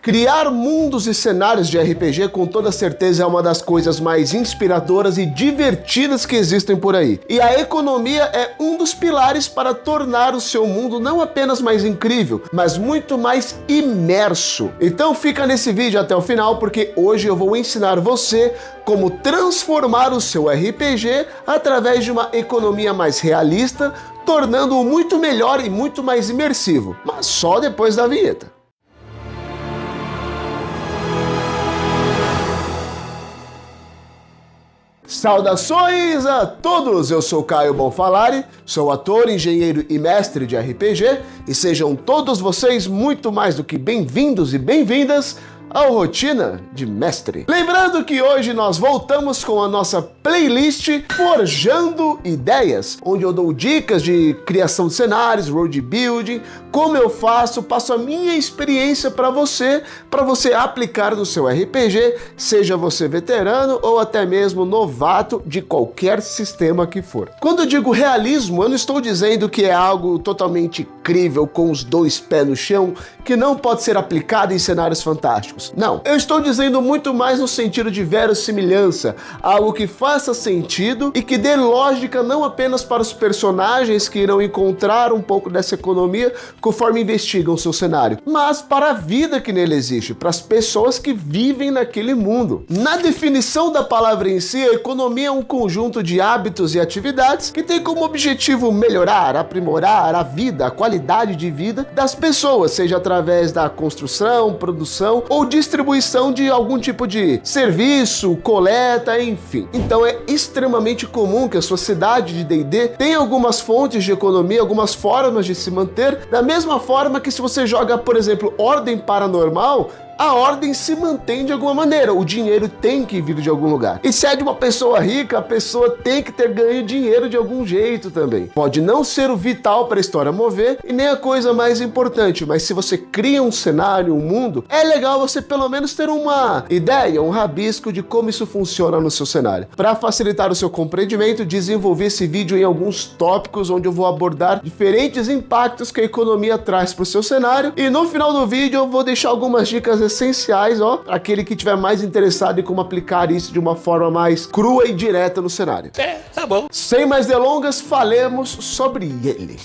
Criar mundos e cenários de RPG com toda certeza é uma das coisas mais inspiradoras e divertidas que existem por aí. E a economia é um dos pilares para tornar o seu mundo não apenas mais incrível, mas muito mais imerso. Então fica nesse vídeo até o final, porque hoje eu vou ensinar você como transformar o seu RPG através de uma economia mais realista, tornando-o muito melhor e muito mais imersivo, mas só depois da vinheta. Saudações a todos! Eu sou Caio Bonfalari, sou ator, engenheiro e mestre de RPG, e sejam todos vocês muito mais do que bem-vindos e bem-vindas ao Rotina de Mestre. Lembrando que hoje nós voltamos com a nossa playlist Forjando Ideias, onde eu dou dicas de criação de cenários, world building, como eu faço, passo a minha experiência para você aplicar no seu RPG, seja você veterano ou até mesmo novato de qualquer sistema que for. Quando eu digo realismo, eu não estou dizendo que é algo totalmente incrível, com os dois pés no chão, que não pode ser aplicado em cenários fantásticos. Não, eu estou dizendo muito mais no sentido de verossimilhança, algo que faça sentido e que dê lógica não apenas para os personagens que irão encontrar um pouco dessa economia conforme investigam o seu cenário, mas para a vida que nele existe, para as pessoas que vivem naquele mundo. Na definição da palavra em si, a economia é um conjunto de hábitos e atividades que tem como objetivo melhorar, aprimorar a vida, a qualidade de vida das pessoas, seja através da construção, produção ou distribuição de algum tipo de serviço, coleta, enfim. Então é extremamente comum que a sua cidade de D&D tenha algumas fontes de economia, algumas formas de se manter, da mesma forma que se você joga, por exemplo, Ordem Paranormal, a ordem se mantém de alguma maneira, o dinheiro tem que vir de algum lugar. E se é de uma pessoa rica, a pessoa tem que ter ganho dinheiro de algum jeito também. Pode não ser o vital para a história mover e nem a coisa mais importante, mas se você cria um cenário, um mundo, é legal você pelo menos ter uma ideia, um rabisco de como isso funciona no seu cenário. Para facilitar o seu compreendimento, desenvolvi esse vídeo em alguns tópicos onde eu vou abordar diferentes impactos que a economia traz para o seu cenário, e no final do vídeo eu vou deixar algumas dicas essenciais, para aquele que estiver mais interessado em como aplicar isso de uma forma mais crua e direta no cenário. Tá bom. Sem mais delongas, falemos sobre ele.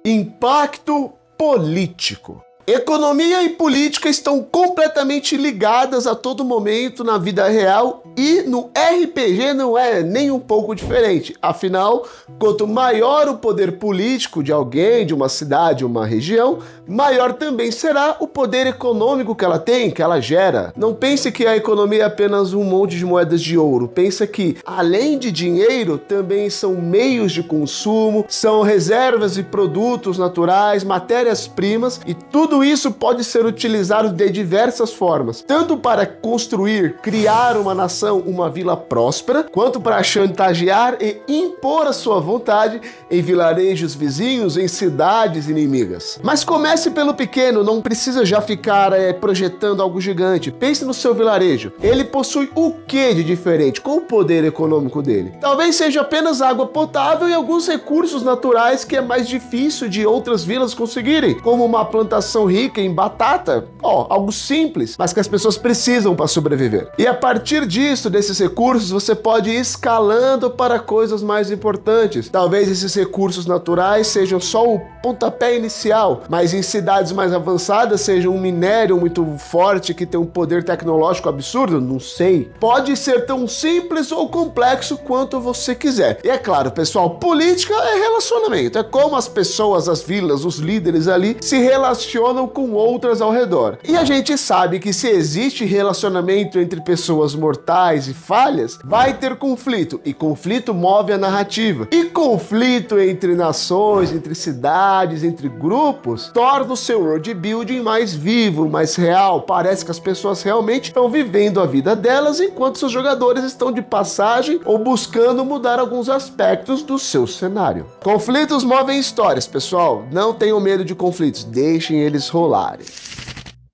Impacto político. Economia e política estão completamente ligadas a todo momento na vida real, e no RPG não é nem um pouco diferente. Afinal, quanto maior o poder político de alguém, de uma cidade, uma região, maior também será o poder econômico que ela tem, que ela gera. Não pense que a economia é apenas um monte de moedas de ouro. Pensa que, além de dinheiro, também são meios de consumo, são reservas de produtos naturais, matérias-primas, e tudo isso pode ser utilizado de diversas formas, tanto para construir, criar uma nação, uma vila próspera, quanto para chantagear e impor a sua vontade em vilarejos vizinhos, em cidades inimigas. Mas comece pelo pequeno, não precisa já ficar projetando algo gigante. Pense no seu vilarejo. Ele possui o que de diferente? Qual o poder econômico dele? Talvez seja apenas água potável e alguns recursos naturais que é mais difícil de outras vilas conseguirem, como uma plantação rica em batata, algo simples, mas que as pessoas precisam para sobreviver. E a partir disso, desses recursos, você pode ir escalando para coisas mais importantes. Talvez esses recursos naturais sejam só o pontapé inicial, mas em cidades mais avançadas seja um minério muito forte que tem um poder tecnológico absurdo, não sei. Pode ser tão simples ou complexo quanto você quiser. E é claro, pessoal, política é relacionamento, é como as pessoas, as vilas, os líderes ali se relacionam com outras ao redor. E a gente sabe que se existe relacionamento entre pessoas mortais e falhas, vai ter conflito, e conflito move a narrativa. E conflito entre nações, entre cidades, entre grupos, torna o seu world building mais vivo, mais real. Parece que as pessoas realmente estão vivendo a vida delas, enquanto seus jogadores estão de passagem ou buscando mudar alguns aspectos do seu cenário. Conflitos movem histórias, pessoal. Não tenham medo de conflitos, deixem eles rolarem.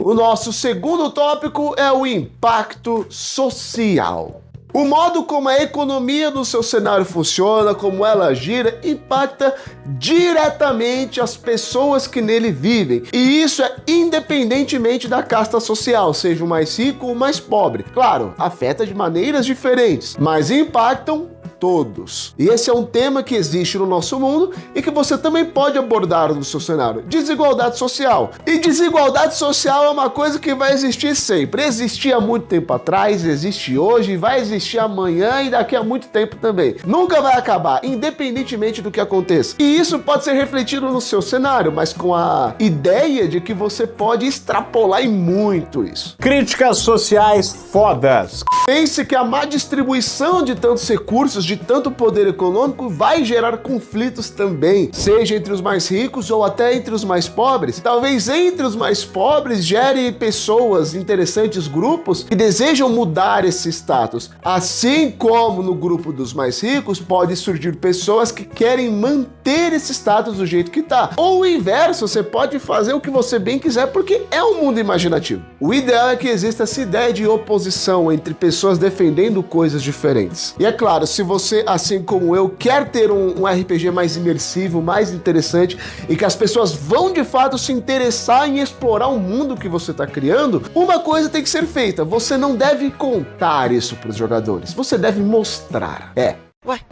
O nosso segundo tópico é o impacto social. O modo como a economia do seu cenário funciona, como ela gira, impacta diretamente as pessoas que nele vivem. E isso é independentemente da casta social, seja o mais rico ou o mais pobre. Claro, afeta de maneiras diferentes, mas impactam todos. E esse é um tema que existe no nosso mundo e que você também pode abordar no seu cenário. Desigualdade social. E desigualdade social é uma coisa que vai existir sempre. Existia há muito tempo atrás, existe hoje, vai existir amanhã e daqui a muito tempo também. Nunca vai acabar, independentemente do que aconteça. E isso pode ser refletido no seu cenário, mas com a ideia de que você pode extrapolar em muito isso. Críticas sociais fodas. Pense que a má distribuição de tantos recursos, de tanto poder econômico, vai gerar conflitos também, seja entre os mais ricos ou até entre os mais pobres. Talvez entre os mais pobres gere pessoas, interessantes grupos que desejam mudar esse status. Assim como no grupo dos mais ricos, pode surgir pessoas que querem manter esse status do jeito que tá. Ou o inverso, você pode fazer o que você bem quiser porque é um mundo imaginativo. O ideal é que exista essa ideia de oposição entre pessoas defendendo coisas diferentes. E é claro, se você, assim como eu, quer ter um RPG mais imersivo, mais interessante e que as pessoas vão de fato se interessar em explorar o mundo que você está criando, uma coisa tem que ser feita. Você não deve contar isso para os jogadores, você deve mostrar.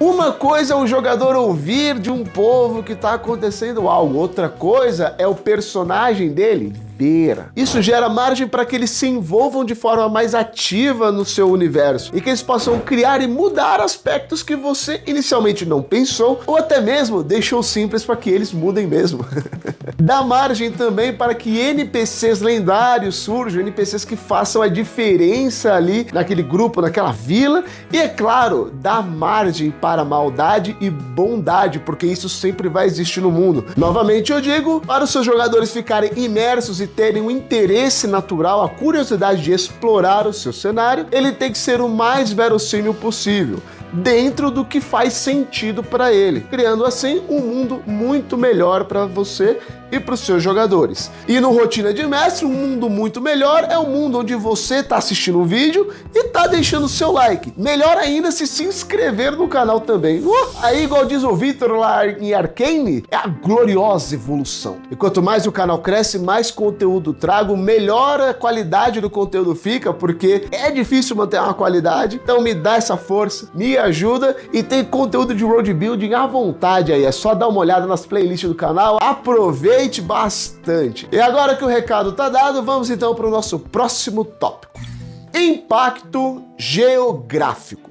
Uma coisa é o jogador ouvir de um povo que está acontecendo algo, outra coisa é o personagem dele ver. Isso gera margem para que eles se envolvam de forma mais ativa no seu universo e que eles possam criar e mudar aspectos que você inicialmente não pensou ou até mesmo deixou simples para que eles mudem mesmo. Dá margem também para que NPCs lendários surjam, NPCs que façam a diferença ali naquele grupo, naquela vila e, é claro, dá margem para maldade e bondade, porque isso sempre vai existir no mundo. Novamente eu digo, para os seus jogadores ficarem imersos e terem um interesse natural, a curiosidade de explorar o seu cenário, ele tem que ser o mais verossímil possível, dentro do que faz sentido para ele, criando assim um mundo muito melhor para você e para os seus jogadores. E no Rotina de Mestre, um mundo muito melhor é um mundo onde você está assistindo um vídeo e está deixando o seu like. Melhor ainda se inscrever no canal também. Aí, igual diz o Victor lá em Arcane, é a gloriosa evolução. E quanto mais o canal cresce, mais conteúdo trago, melhor a qualidade do conteúdo fica, porque é difícil manter uma qualidade. Então me dá essa força, me ajuda e tem conteúdo de world building à vontade aí. É só dar uma olhada nas playlists do canal, aproveite bastante. E agora que o recado tá dado, vamos então para o nosso próximo tópico. Impacto geográfico.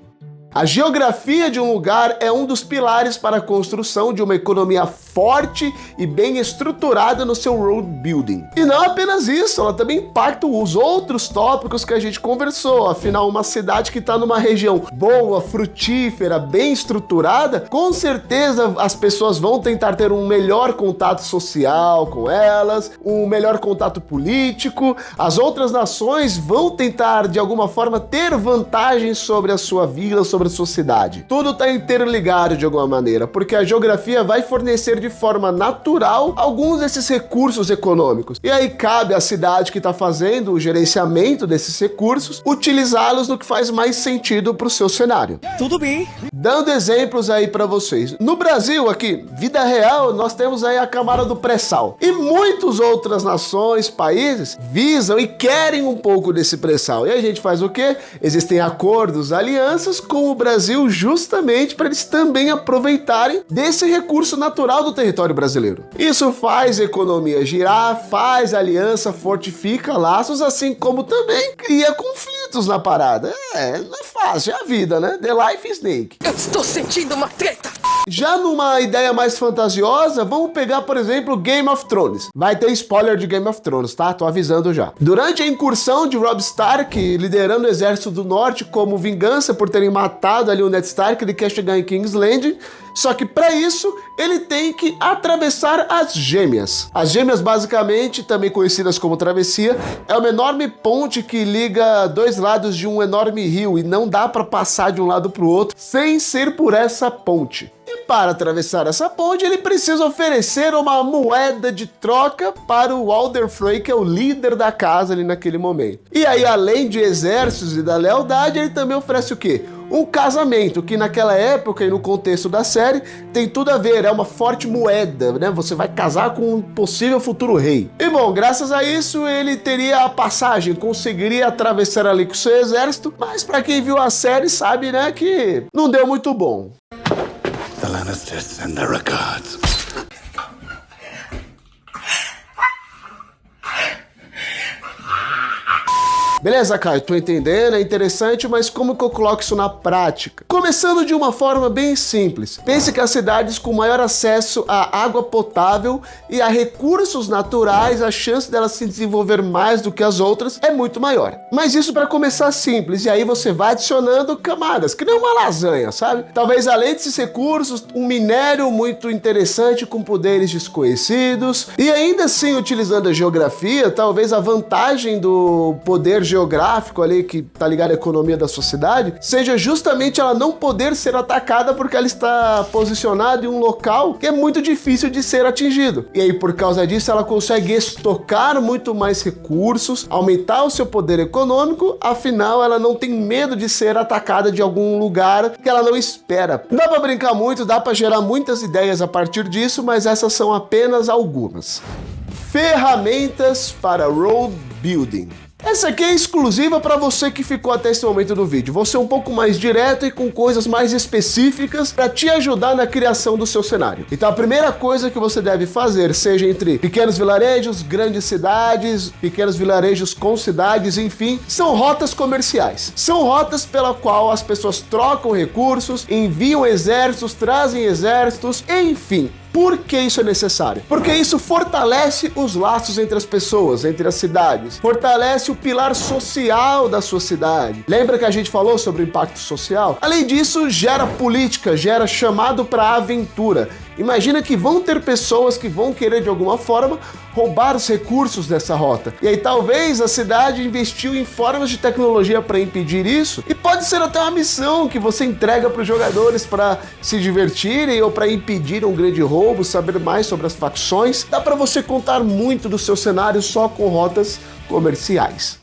A geografia de um lugar é um dos pilares para a construção de uma economia forte e bem estruturada no seu world building. E não apenas isso, ela também impacta os outros tópicos que a gente conversou. Afinal, uma cidade que está numa região boa, frutífera, bem estruturada, com certeza as pessoas vão tentar ter um melhor contato social com elas, um melhor contato político. As outras nações vão tentar, de alguma forma, ter vantagens sobre a sua vila, sobre a sua cidade. Tudo está interligado de alguma maneira, porque a geografia vai fornecer de forma natural alguns desses recursos econômicos. E aí cabe à cidade que está fazendo o gerenciamento desses recursos utilizá-los no que faz mais sentido para o seu cenário. Tudo bem. Dando exemplos aí para vocês. No Brasil, aqui, vida real, nós temos aí a Câmara do Pré-Sal. E muitas outras nações, países, visam e querem um pouco desse pré-sal. E a gente faz o quê? Existem acordos, alianças com o Brasil justamente para eles também aproveitarem desse recurso natural do território brasileiro. Isso faz a economia girar, faz aliança, fortifica laços, assim como também cria conflitos na parada. Não é fácil, é a vida, né? The life is snake. Eu estou sentindo uma treta! Já numa ideia mais fantasiosa, vamos pegar, por exemplo, Game of Thrones. Vai ter spoiler de Game of Thrones, tá? Tô avisando já. Durante a incursão de Robb Stark, liderando o exército do norte como vingança por terem matado ali o Ned Stark, ele quer chegar em King's Landing, só que para isso ele tem que atravessar as Gêmeas. As Gêmeas, basicamente, também conhecidas como travessia, é uma enorme ponte que liga dois lados de um enorme rio e não dá para passar de um lado para o outro sem ser por essa ponte. E para atravessar essa ponte, ele precisa oferecer uma moeda de troca para o Walder Frey, que é o líder da casa ali naquele momento. E aí, além de exércitos e da lealdade, ele também oferece o quê? um casamento, que naquela época e no contexto da série tem tudo a ver, é uma forte moeda, né? Você vai casar com um possível futuro rei. E bom, graças a isso ele teria a passagem, conseguiria atravessar ali com o seu exército, mas pra quem viu a série sabe, né, que não deu muito bom. The Lannisters send their regards. Beleza, Caio, tô entendendo, é interessante, mas como que eu coloco isso na prática? Começando de uma forma bem simples. Pense que as cidades com maior acesso à água potável e a recursos naturais, a chance delas se desenvolver mais do que as outras é muito maior. Mas isso para começar simples, e aí você vai adicionando camadas, que nem uma lasanha, sabe? Talvez além desses recursos, um minério muito interessante com poderes desconhecidos, e ainda assim utilizando a geografia, talvez a vantagem do poder geográfico ali, que tá ligado à economia da sociedade, seja justamente ela não poder ser atacada porque ela está posicionada em um local que é muito difícil de ser atingido. E aí, por causa disso, ela consegue estocar muito mais recursos, aumentar o seu poder econômico, afinal, ela não tem medo de ser atacada de algum lugar que ela não espera. Dá pra brincar muito, dá pra gerar muitas ideias a partir disso, mas essas são apenas algumas. Ferramentas para road building. Essa aqui é exclusiva para você que ficou até esse momento do vídeo. Vou ser um pouco mais direto e com coisas mais específicas para te ajudar na criação do seu cenário. Então a primeira coisa que você deve fazer, seja entre pequenos vilarejos, grandes cidades, pequenos vilarejos com cidades, enfim, são rotas comerciais. São rotas pela qual as pessoas trocam recursos, enviam exércitos, trazem exércitos, enfim. Por que isso é necessário? Porque isso fortalece os laços entre as pessoas, entre as cidades, fortalece o pilar social da sua cidade. Lembra que a gente falou sobre o impacto social? Além disso, gera política, gera chamado para aventura. Imagina que vão ter pessoas que vão querer de alguma forma roubar os recursos dessa rota. E aí talvez a cidade investiu em formas de tecnologia para impedir isso, e pode ser até uma missão que você entrega para os jogadores para se divertirem ou para impedir um grande roubo, saber mais sobre as facções. Dá para você contar muito do seu cenário só com rotas comerciais.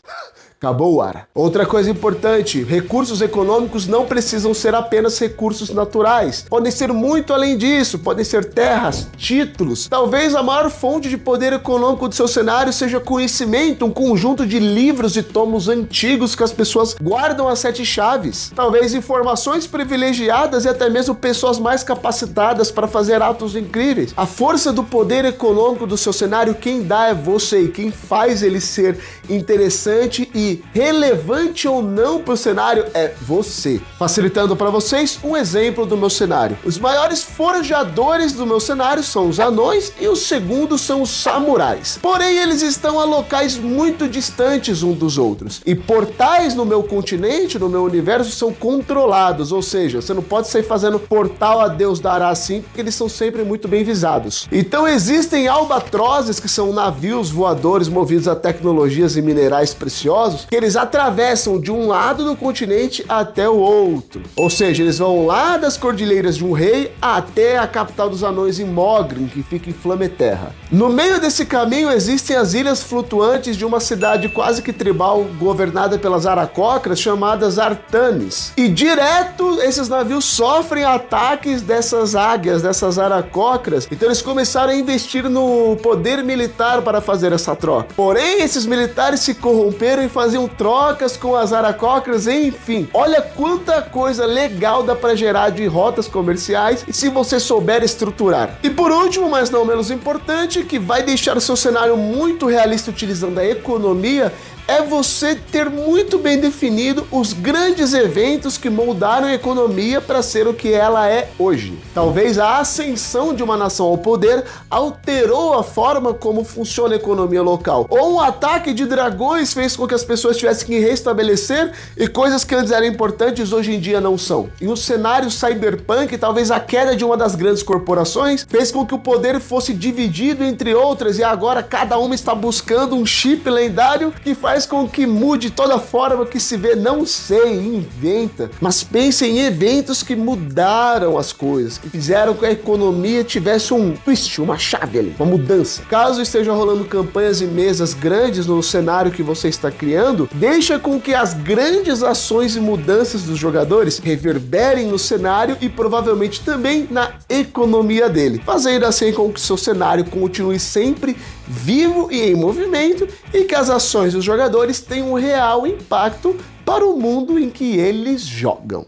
Acabou o ar. Outra coisa importante, recursos econômicos não precisam ser apenas recursos naturais. Podem ser muito além disso, podem ser terras, títulos. Talvez a maior fonte de poder econômico do seu cenário seja conhecimento, um conjunto de livros e tomos antigos que as pessoas guardam as 7 chaves. Talvez informações privilegiadas e até mesmo pessoas mais capacitadas para fazer atos incríveis. A força do poder econômico do seu cenário, quem dá é você, e quem faz ele ser interessante e relevante ou não para o cenário é você. Facilitando para vocês um exemplo do meu cenário. Os maiores forjadores do meu cenário são os anões e os segundos são os samurais. Porém, eles estão a locais muito distantes um dos outros. E portais no meu continente, no meu universo, são controlados, ou seja, você não pode sair fazendo portal a Deus dará assim, porque eles são sempre muito bem visados. Então existem albatrozes, que são navios voadores movidos a tecnologias e minerais preciosos, que eles atravessam de um lado do continente até o outro. Ou seja, eles vão lá das cordilheiras de um rei até a capital dos anões em Mogrim, que fica em Flameterra. No meio desse caminho existem as ilhas flutuantes de uma cidade quase que tribal governada pelas aracocras chamadas Artanis. E direto esses navios sofrem ataques dessas águias, dessas aracocras. Então eles começaram a investir no poder militar para fazer essa troca. Porém, esses militares se corromperam e faziam trocas com as aracocras, enfim. Olha quanta coisa legal dá para gerar de rotas comerciais e se você souber estruturar. E por último, mas não menos importante, que vai deixar o seu cenário muito realista utilizando a economia, é você ter muito bem definido os grandes eventos que moldaram a economia para ser o que ela é hoje. Talvez a ascensão de uma nação ao poder alterou a forma como funciona a economia local. Ou um ataque de dragões fez com que as pessoas tivessem que restabelecer e coisas que antes eram importantes hoje em dia não são. Em um cenário cyberpunk, talvez a queda de uma das grandes corporações fez com que o poder fosse dividido entre outras e agora cada uma está buscando um chip lendário que faz com que mude toda a forma que se vê, não sei, inventa, mas pense em eventos que mudaram as coisas, que fizeram com que a economia tivesse um twist, uma chave ali, uma mudança. Caso esteja rolando campanhas e mesas grandes no cenário que você está criando, criando deixa com que as grandes ações e mudanças dos jogadores reverberem no cenário e provavelmente também na economia dele, fazendo assim com que seu cenário continue sempre vivo e em movimento e que as ações dos jogadores tenham um real impacto para o mundo em que eles jogam.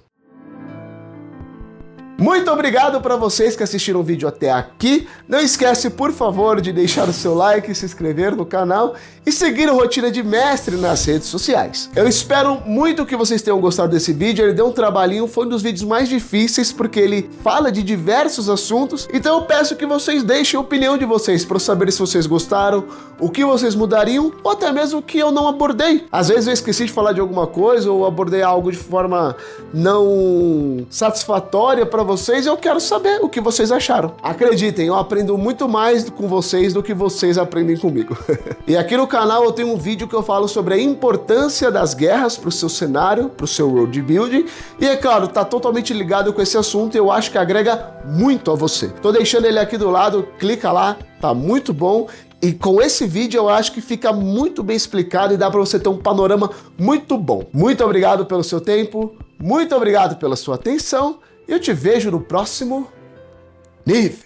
Muito obrigado para vocês que assistiram o vídeo até aqui. Não esquece, por favor, de deixar o seu like, se inscrever no canal e seguir o Rotina de Mestre nas redes sociais. Eu espero muito que vocês tenham gostado desse vídeo. Ele deu um trabalhinho, foi um dos vídeos mais difíceis porque ele fala de diversos assuntos. Então eu peço que vocês deixem a opinião de vocês para eu saber se vocês gostaram, o que vocês mudariam ou até mesmo o que eu não abordei. Às vezes eu esqueci de falar de alguma coisa ou abordei algo de forma não satisfatória para vocês, eu quero saber o que vocês acharam. Acreditem, eu aprendo muito mais com vocês do que vocês aprendem comigo. E aqui no canal eu tenho um vídeo que eu falo sobre a importância das guerras para o seu cenário, para o seu world building, e é claro, tá totalmente ligado com esse assunto e eu acho que agrega muito a você. Tô deixando ele aqui do lado, clica lá, tá muito bom. E com esse vídeo eu acho que fica muito bem explicado e dá para você ter um panorama muito bom. Muito obrigado pelo seu tempo, muito obrigado pela sua atenção. Eu te vejo no próximo nível.